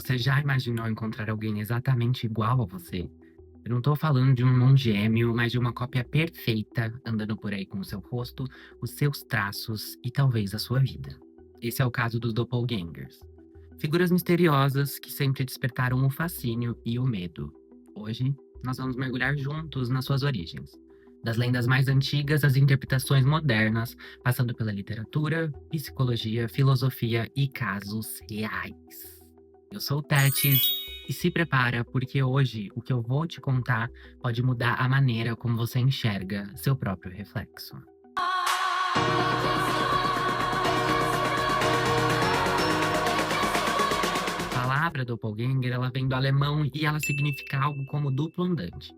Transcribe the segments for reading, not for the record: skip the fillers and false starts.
Você já imaginou encontrar alguém exatamente igual a você? Eu não tô falando de um irmão gêmeo, mas de uma cópia perfeita andando por aí com o seu rosto, os seus traços e talvez a sua vida. Esse é o caso dos doppelgangers. Figuras misteriosas que sempre despertaram o fascínio e o medo. Hoje, nós vamos mergulhar juntos nas suas origens. Das lendas mais antigas às interpretações modernas, passando pela literatura, psicologia, filosofia e casos reais. Eu sou o Tetis e se prepara porque hoje o que eu vou te contar pode mudar a maneira como você enxerga seu próprio reflexo. A palavra doppelganger, ela vem do alemão e ela significa algo como duplo andante.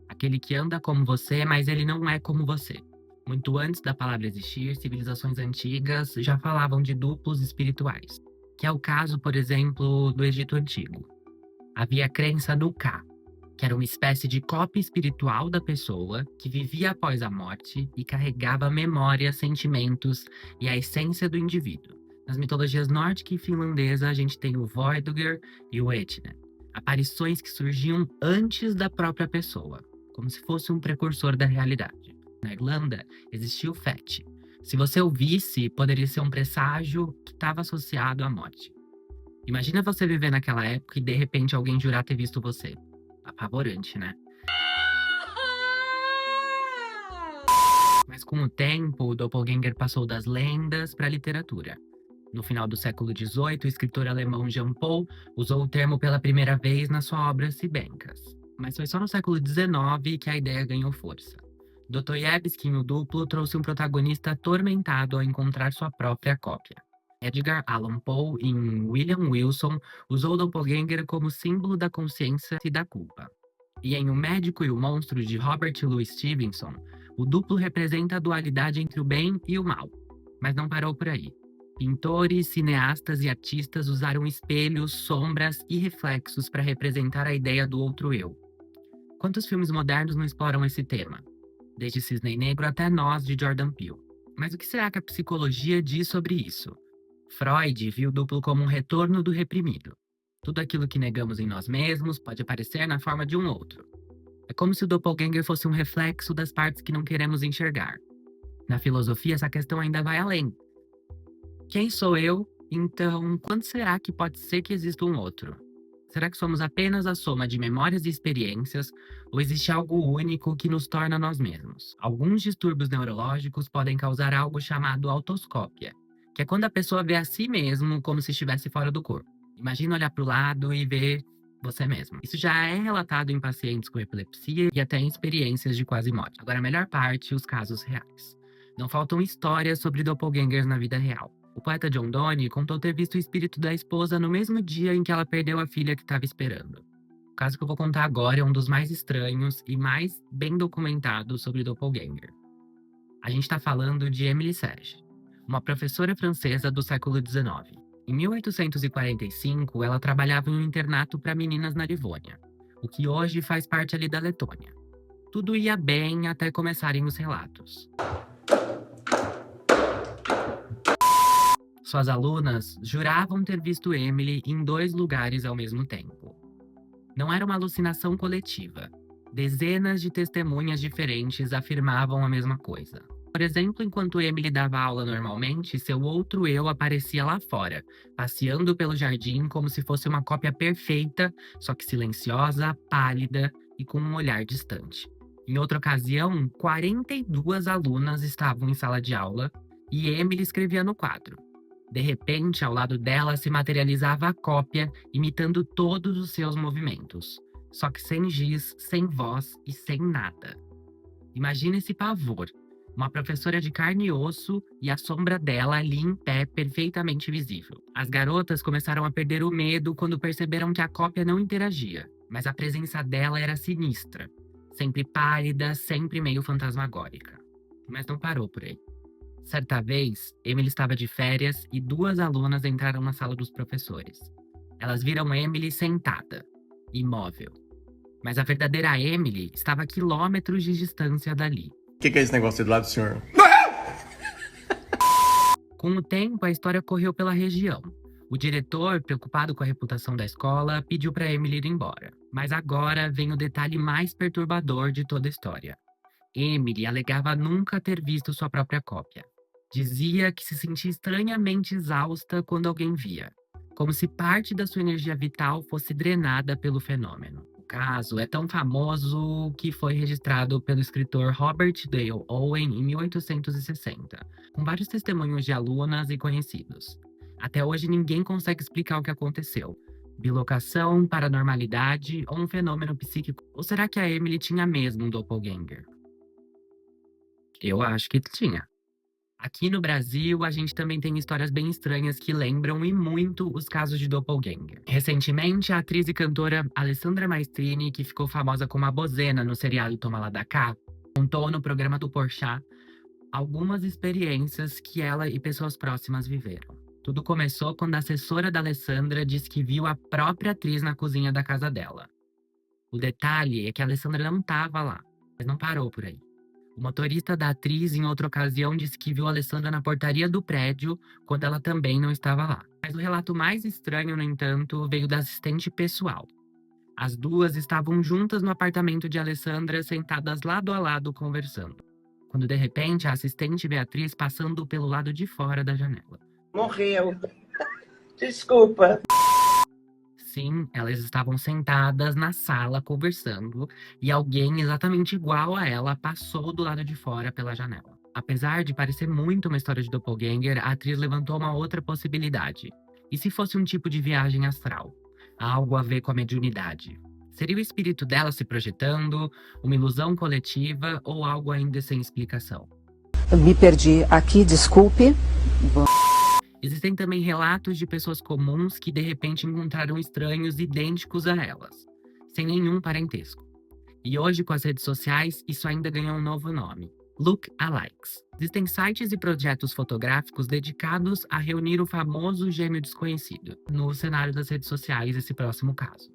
Aquele que anda como você, mas ele não é como você. Muito antes da palavra existir, civilizações antigas já falavam de duplos espirituais, que é o caso, por exemplo, do Egito Antigo. Havia a crença no Ka, que era uma espécie de cópia espiritual da pessoa que vivia após a morte e carregava memórias, sentimentos e a essência do indivíduo. Nas mitologias nórdica e finlandesa, a gente tem o Voidugr e o Etne, aparições que surgiam antes da própria pessoa, como se fosse um precursor da realidade. Na Irlanda, existia o Feti. Se você o visse, poderia ser um presságio que estava associado à morte. Imagina você viver naquela época e de repente alguém jurar ter visto você. Apavorante, né? Mas com o tempo, o doppelganger passou das lendas para a literatura. No final do século XVIII, o escritor alemão Jean Paul usou o termo pela primeira vez na sua obra Sibelius. Mas foi só no século XIX que a ideia ganhou força. Dostoiévski, em O Duplo, trouxe um protagonista atormentado ao encontrar sua própria cópia. Edgar Allan Poe, em William Wilson, usou o doppelganger como símbolo da consciência e da culpa. E em O Médico e o Monstro, de Robert Louis Stevenson, o duplo representa a dualidade entre o bem e o mal. Mas não parou por aí. Pintores, cineastas e artistas usaram espelhos, sombras e reflexos para representar a ideia do outro eu. Quantos filmes modernos não exploram esse tema? Desde Cisne Negro até Nós, de Jordan Peele. Mas o que será que a psicologia diz sobre isso? Freud viu o duplo como um retorno do reprimido. Tudo aquilo que negamos em nós mesmos pode aparecer na forma de um outro. É como se o doppelganger fosse um reflexo das partes que não queremos enxergar. Na filosofia, essa questão ainda vai além. Quem sou eu? Então, quando será que pode ser que exista um outro? Será que somos apenas a soma de memórias e experiências, ou existe algo único que nos torna nós mesmos? Alguns distúrbios neurológicos podem causar algo chamado autoscópia, que é quando a pessoa vê a si mesmo como se estivesse fora do corpo. Imagina olhar para o lado e ver você mesmo. Isso já é relatado em pacientes com epilepsia e até em experiências de quase morte. Agora, a melhor parte, os casos reais. Não faltam histórias sobre doppelgangers na vida real. O poeta John Donne contou ter visto o espírito da esposa no mesmo dia em que ela perdeu a filha que estava esperando. O caso que eu vou contar agora é um dos mais estranhos e mais bem documentados sobre doppelganger. A gente está falando de Émilie Serge, uma professora francesa do século XIX. Em 1845, ela trabalhava em um internato para meninas na Livônia, o que hoje faz parte ali da Letônia. Tudo ia bem até começarem os relatos. Suas alunas juravam ter visto Émilie em 2 lugares ao mesmo tempo. Não era uma alucinação coletiva. Dezenas de testemunhas diferentes afirmavam a mesma coisa. Por exemplo, enquanto Émilie dava aula normalmente, seu outro eu aparecia lá fora, passeando pelo jardim como se fosse uma cópia perfeita, só que silenciosa, pálida e com um olhar distante. Em outra ocasião, 42 alunas estavam em sala de aula e Émilie escrevia no quadro. De repente, ao lado dela se materializava a cópia, imitando todos os seus movimentos. Só que sem giz, sem voz e sem nada. Imagina esse pavor. Uma professora de carne e osso e a sombra dela ali em pé, perfeitamente visível. As garotas começaram a perder o medo quando perceberam que a cópia não interagia, mas a presença dela era sinistra. Sempre pálida, sempre meio fantasmagórica. Mas não parou por aí. Certa vez, Émilie estava de férias e 2 alunas entraram na sala dos professores. Elas viram Émilie sentada, imóvel. Mas a verdadeira Émilie estava a quilômetros de distância dali. O que é esse negócio aí do lado do senhor? Com o tempo, a história correu pela região. O diretor, preocupado com a reputação da escola, pediu para Emily ir embora. Mas agora vem o detalhe mais perturbador de toda a história. Emily alegava nunca ter visto sua própria cópia. Dizia que se sentia estranhamente exausta quando alguém via, como se parte da sua energia vital fosse drenada pelo fenômeno. O caso é tão famoso que foi registrado pelo escritor Robert Dale Owen em 1860, com vários testemunhos de alunas e conhecidos. Até hoje ninguém consegue explicar o que aconteceu. Bilocação, paranormalidade ou um fenômeno psíquico? Ou será que a Emily tinha mesmo um doppelganger? Eu acho que tinha. Aqui no Brasil, a gente também tem histórias bem estranhas que lembram e muito os casos de doppelganger. Recentemente, a atriz e cantora Alessandra Maestrini, que ficou famosa como a Bozena no seriado Toma Lá da Cá, contou no programa do Porchat algumas experiências que ela e pessoas próximas viveram. Tudo começou quando a assessora da Alessandra disse que viu a própria atriz na cozinha da casa dela. O detalhe é que a Alessandra não estava lá, mas não parou por aí. O motorista da atriz, em outra ocasião, disse que viu a Alessandra na portaria do prédio, quando ela também não estava lá. Mas o relato mais estranho, no entanto, veio da assistente pessoal. As duas estavam juntas no apartamento de Alessandra, sentadas lado a lado, conversando. Quando, de repente, a assistente vê a atriz passando pelo lado de fora da janela. Morreu. Desculpa. Sim, elas estavam sentadas na sala conversando e alguém exatamente igual a ela passou do lado de fora pela janela. Apesar de parecer muito uma história de doppelganger, a atriz levantou uma outra possibilidade. E se fosse um tipo de viagem astral? Algo a ver com a mediunidade? Seria o espírito dela se projetando, uma ilusão coletiva ou algo ainda sem explicação? Me perdi aqui, desculpe. Existem também relatos de pessoas comuns que de repente encontraram estranhos idênticos a elas, sem nenhum parentesco. E hoje, com as redes sociais, isso ainda ganhou um novo nome: lookalikes. Existem sites e projetos fotográficos dedicados a reunir o famoso gêmeo desconhecido, no cenário das redes sociais, esse próximo caso.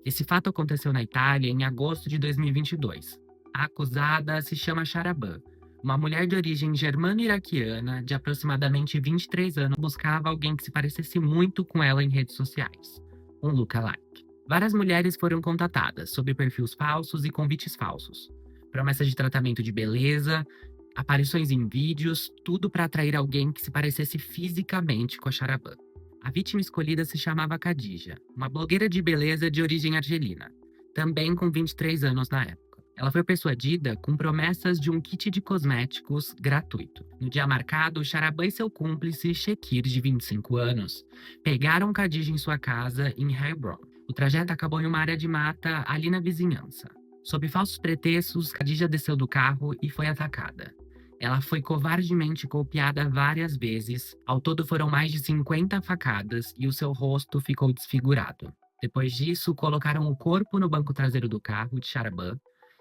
Esse fato aconteceu na Itália em agosto de 2022. A acusada se chama Sharaban. Uma mulher de origem germano-iraquiana, de aproximadamente 23 anos, buscava alguém que se parecesse muito com ela em redes sociais. Um lookalike. Várias mulheres foram contatadas, sob perfis falsos e convites falsos. Promessas de tratamento de beleza, aparições em vídeos, tudo para atrair alguém que se parecesse fisicamente com a Sharaban. A vítima escolhida se chamava Khadija, uma blogueira de beleza de origem argelina, também com 23 anos na época. Ela foi persuadida com promessas de um kit de cosméticos gratuito. No dia marcado, Sharaban e seu cúmplice, Shekir, de 25 anos, pegaram Khadija em sua casa em Hebron. O trajeto acabou em uma área de mata ali na vizinhança. Sob falsos pretextos, Khadija desceu do carro e foi atacada. Ela foi covardemente golpeada várias vezes. Ao todo foram mais de 50 facadas e o seu rosto ficou desfigurado. Depois disso, colocaram o corpo no banco traseiro do carro de Sharaban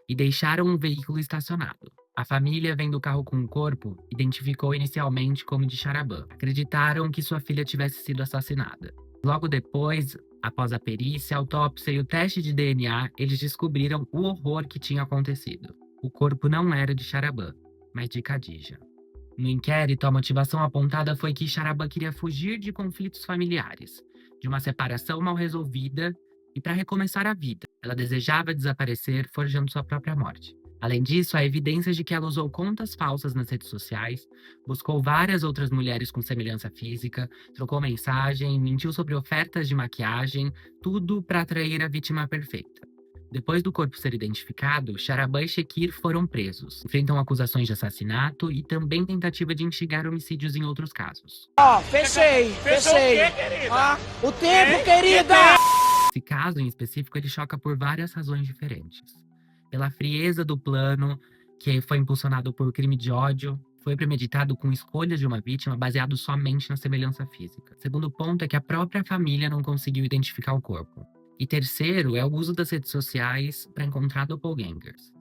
e deixaram um veículo estacionado. A família, vendo o carro com o corpo, identificou inicialmente como de Sharaban. Acreditaram que sua filha tivesse sido assassinada. Logo depois, após a perícia, a autópsia e o teste de DNA, eles descobriram o horror que tinha acontecido. O corpo não era de Sharaban, mas de Khadija. No inquérito, a motivação apontada foi que Sharaban queria fugir de conflitos familiares, de uma separação mal resolvida e para recomeçar a vida. Ela desejava desaparecer, forjando sua própria morte. Além disso, há evidências de que ela usou contas falsas nas redes sociais, buscou várias outras mulheres com semelhança física, trocou mensagem, mentiu sobre ofertas de maquiagem, tudo para atrair a vítima perfeita. Depois do corpo ser identificado, Sharaban e Shekir foram presos. Enfrentam acusações de assassinato e também tentativa de instigar homicídios em outros casos. Fechei. O tempo, querida! Esse caso em específico ele choca por várias razões diferentes. Pela frieza do plano, que foi impulsionado por crime de ódio, foi premeditado com escolhas de uma vítima baseado somente na semelhança física. Segundo ponto é que a própria família não conseguiu identificar o corpo. E terceiro é o uso das redes sociais para encontrar doppelgangers.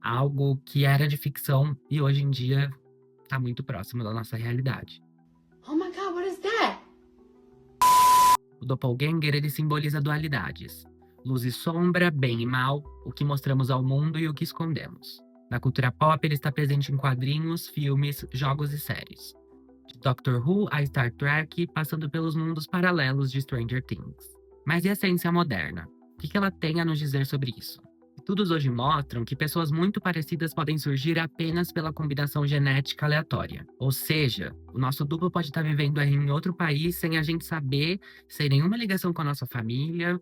Algo que era de ficção e hoje em dia está muito próximo da nossa realidade. Oh my God, what is that? O doppelganger ele simboliza dualidades. Luz e sombra, bem e mal, o que mostramos ao mundo e o que escondemos. Na cultura pop ele está presente em quadrinhos, filmes, jogos e séries. De Doctor Who a Star Trek, passando pelos mundos paralelos de Stranger Things. Mas e a ciência moderna? O que ela tem a nos dizer sobre isso? Estudos hoje mostram que pessoas muito parecidas podem surgir apenas pela combinação genética aleatória. Ou seja, o nosso duplo pode estar vivendo aí em outro país sem a gente saber, sem nenhuma ligação com a nossa família.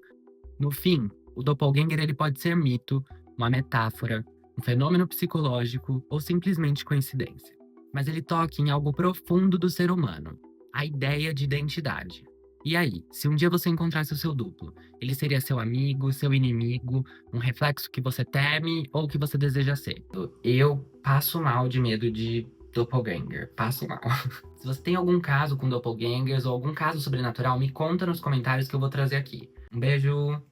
No fim, o doppelganger ele pode ser mito, uma metáfora, um fenômeno psicológico ou simplesmente coincidência. Mas ele toca em algo profundo do ser humano, a ideia de identidade. E aí, se um dia você encontrasse o seu duplo, ele seria seu amigo, seu inimigo, um reflexo que você teme ou que você deseja ser? Eu passo mal de medo de doppelganger, passo mal. Se você tem algum caso com doppelgangers ou algum caso sobrenatural, me conta nos comentários que eu vou trazer aqui. Um beijo!